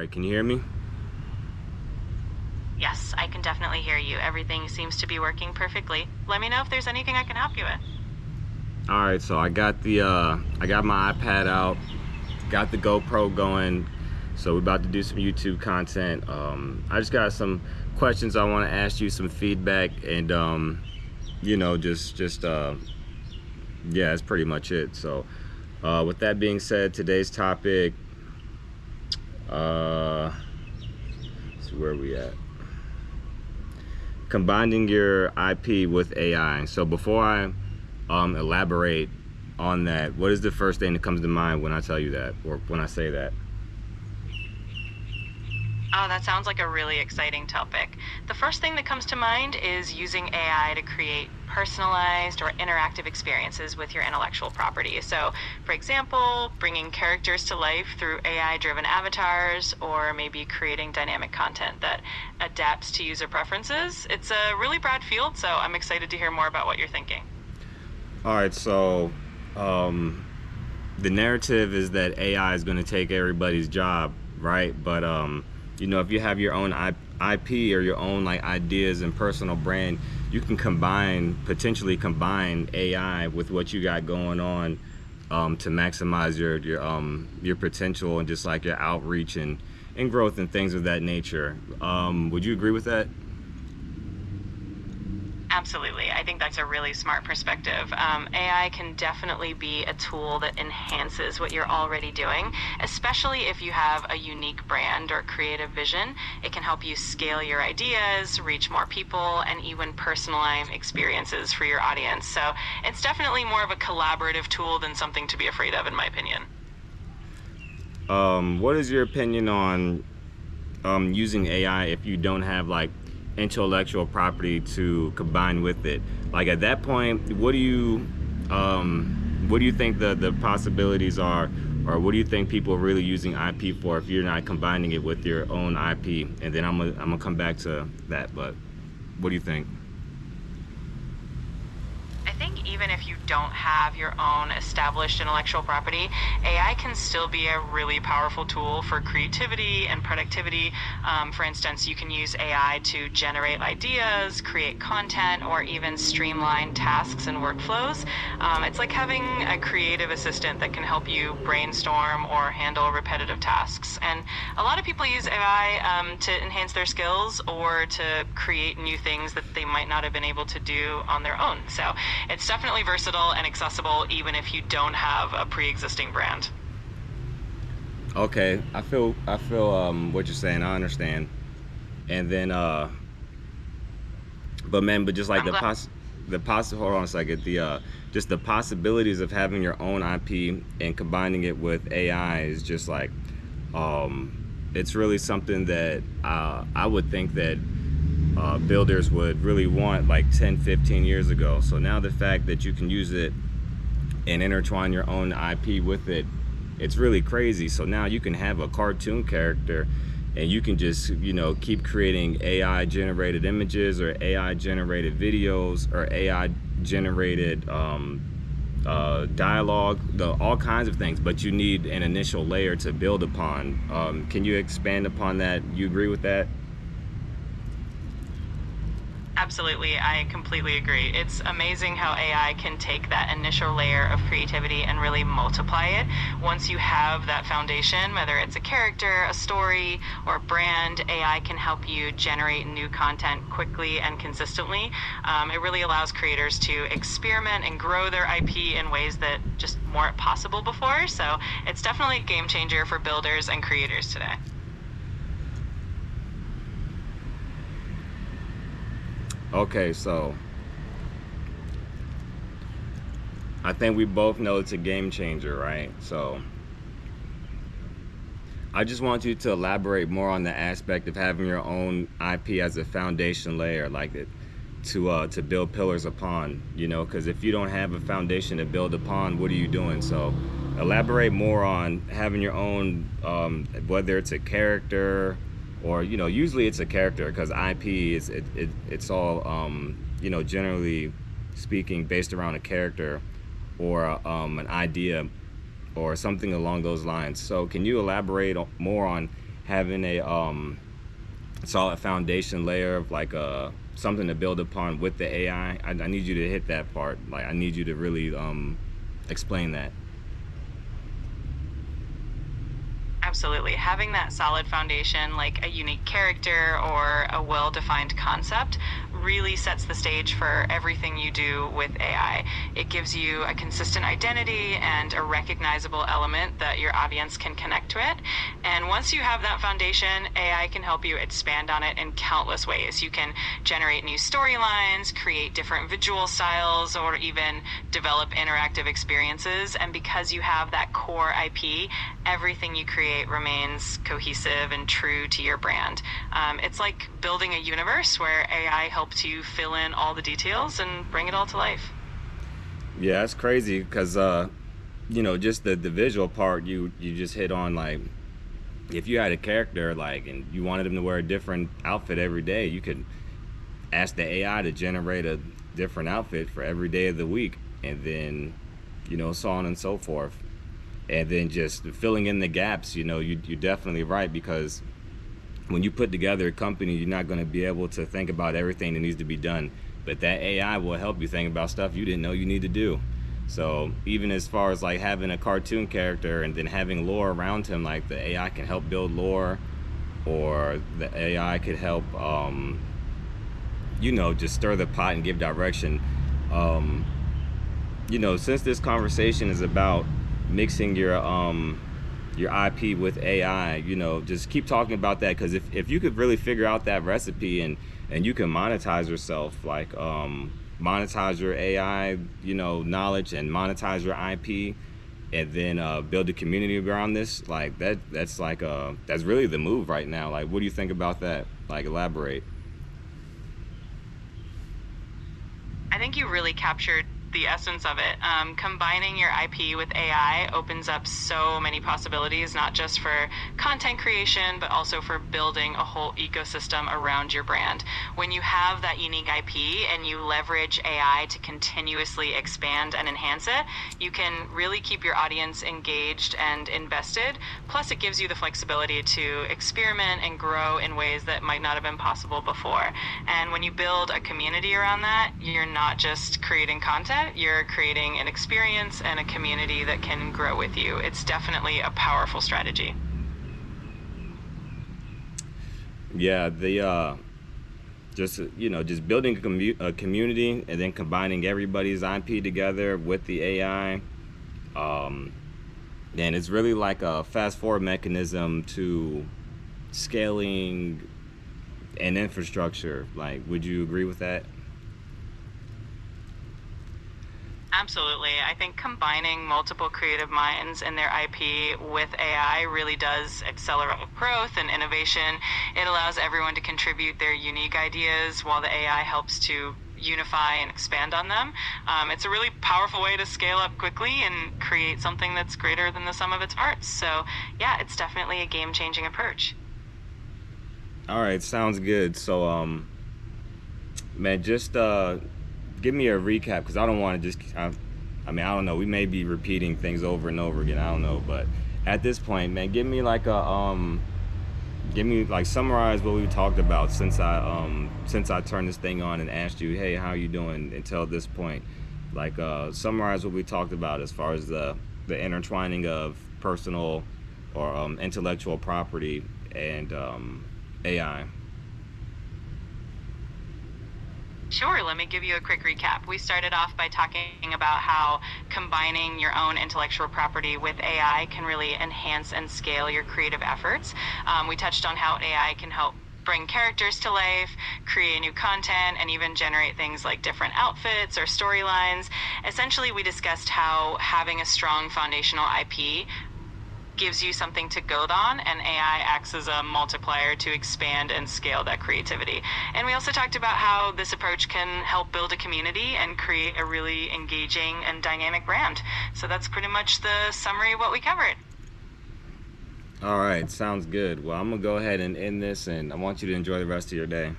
right, can you hear me? Yes, I can definitely hear you. Everything seems to be working perfectly. Let me know if there's anything I can help you with. All right, so I got my iPad out, got the GoPro going, so we're about to do some YouTube content. I just got some questions I want to ask you, some feedback, and yeah, that's pretty much it. So with that being said, today's topic, let's see where we at. Combining your IP with AI. So before I elaborate on that, what is the first thing that comes to mind when I tell you that, or when I say that? Oh, that sounds like a really exciting topic. The first thing that comes to mind is using AI to create personalized or interactive experiences with your intellectual property. So, for example, bringing characters to life through AI-driven avatars, or maybe creating dynamic content that adapts to user preferences. It's a really broad field, so I'm excited to hear more about what you're thinking. All right, so the narrative is that AI is going to take everybody's job, right? But if you have your own IP or your own like ideas and personal brand, you can potentially combine AI with what you got going on to maximize your potential and just like your outreach and growth and things of that nature. Would you agree with that? Absolutely. I think that's a really smart perspective. AI can definitely be a tool that enhances what you're already doing, especially if you have a unique brand or creative vision. It can help you scale your ideas, reach more people, and even personalize experiences for your audience. So it's definitely more of a collaborative tool than something to be afraid of, in my opinion. What is your opinion on using AI if you don't have like intellectual property to combine with it? Like at that point, what do you think the possibilities are, or what do you think people are really using IP for if you're not combining it with your own IP? And then I'm gonna come back to that, but what do you think? I think even if you don't have your own established intellectual property, AI can still be a really powerful tool for creativity and productivity. For instance, you can use AI to generate ideas, create content, or even streamline tasks and workflows. It's like having a creative assistant that can help you brainstorm or handle repetitive tasks. And a lot of people use AI to enhance their skills or to create new things that they might not have been able to do on their own. So it's definitely versatile and accessible even if you don't have a pre-existing brand. Okay, I feel what you're saying. I understand. And then but man, but just like I'm glad. hold on a second, the just the possibilities of having your own IP and combining it with AI is just like it's really something that I would think that builders would really want like 10-15 years ago. So now the fact that you can use it and intertwine your own IP with it, it's really crazy. So now you can have a cartoon character and you can just keep creating AI generated images or AI generated videos or AI generated dialogue, all kinds of things, but you need an initial layer to build upon. Can you expand upon that? You agree with that? Absolutely, I completely agree. It's amazing how AI can take that initial layer of creativity and really multiply it. Once you have that foundation, whether it's a character, a story, or a brand, AI can help you generate new content quickly and consistently. It really allows creators to experiment and grow their IP in ways that just weren't possible before. So it's definitely a game changer for builders and creators today. Okay, so I think we both know it's a game changer, right? So I just want you to elaborate more on the aspect of having your own IP as a foundation layer, like it to build pillars upon, because if you don't have a foundation to build upon, what are you doing? So elaborate more on having your own, whether it's a character or, usually it's a character because IP it's all, generally speaking based around a character or an idea or something along those lines. So can you elaborate more on having a solid foundation layer of like something to build upon with the AI. I need you to hit that part. Like I need you to really explain that. Absolutely. Having that solid foundation, like a unique character or a well-defined concept, really sets the stage for everything you do with AI. It gives you a consistent identity and a recognizable element that your audience can connect to it. And once you have that foundation, AI can help you expand on it in countless ways. You can generate new storylines, create different visual styles, or even develop interactive experiences. And because you have that core IP, everything you create remains cohesive and true to your brand. It's like building a universe where AI helps you fill in all the details and bring it all to life. Yeah, that's crazy because just the visual part you just hit on. Like if you had a character like and you wanted them to wear a different outfit every day, you could ask the AI to generate a different outfit for every day of the week, and then so on and so forth. And then just filling in the gaps, you're definitely right, because when you put together a company, you're not going to be able to think about everything that needs to be done, but that AI will help you think about stuff you didn't know you need to do. So even as far as like having a cartoon character and then having lore around him, like the AI can help build lore, or the AI could help just stir the pot and give direction. Since this conversation is about mixing your IP with AI, just keep talking about that, because if you could really figure out that recipe and you can monetize yourself, like monetize your AI, knowledge, and monetize your IP, and then build a community around this, like that's really the move right now. Like, what do you think about that? Like, elaborate. I think you really captured the essence of it. Combining your IP with AI opens up so many possibilities, not just for content creation, but also for building a whole ecosystem around your brand. When you have that unique IP and you leverage AI to continuously expand and enhance it, you can really keep your audience engaged and invested. Plus, it gives you the flexibility to experiment and grow in ways that might not have been possible before. And when you build a community around that, you're not just creating content, you're creating an experience and a community that can grow with you. It's definitely a powerful strategy. Yeah, the just building a community and then combining everybody's IP together with the AI, and it's really like a fast forward mechanism to scaling and infrastructure. Like, would you agree with that? Absolutely. I think combining multiple creative minds and their IP with AI really does accelerate growth and innovation. It allows everyone to contribute their unique ideas while the AI helps to unify and expand on them. It's a really powerful way to scale up quickly and create something that's greater than the sum of its parts. So, yeah, it's definitely a game-changing approach. All right, sounds good. So, man, just give me a recap, because I don't want to just. I mean, I don't know. We may be repeating things over and over again. I don't know, but at this point, man, give me like summarize what we talked about since I turned this thing on and asked you, hey, how you doing until this point. Like, summarize what we talked about as far as the intertwining of personal or intellectual property and AI. Sure, let me give you a quick recap. We started off by talking about how combining your own intellectual property with AI can really enhance and scale your creative efforts. We touched on how AI can help bring characters to life, create new content, and even generate things like different outfits or storylines. Essentially, we discussed how having a strong foundational IP gives you something to build on, and AI acts as a multiplier to expand and scale that creativity. And we also talked about how this approach can help build a community and create a really engaging and dynamic brand. So that's pretty much the summary of what we covered. All right, sounds good. Well, I'm gonna go ahead and end this, and I want you to enjoy the rest of your day.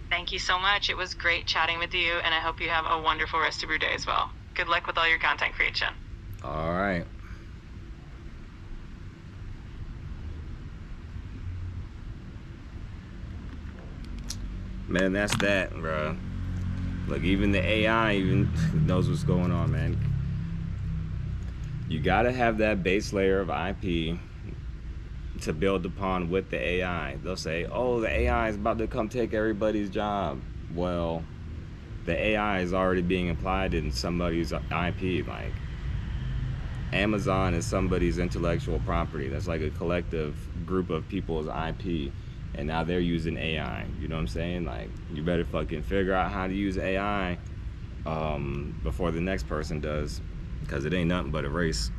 Thank you so much. It was great chatting with you, and I hope you have a wonderful rest of your day as well. Good luck with all your content creation. All right. Man, that's that, bro. Look, even the AI even knows what's going on, man. You gotta have that base layer of IP to build upon with the AI. They'll say, "Oh, the AI is about to come take everybody's job." Well, the AI is already being applied in somebody's IP. Like Amazon is somebody's intellectual property. That's like a collective group of people's IP. And now they're using AI. You know what I'm saying? Like, you better fucking figure out how to use AI before the next person does. Because it ain't nothing but a race.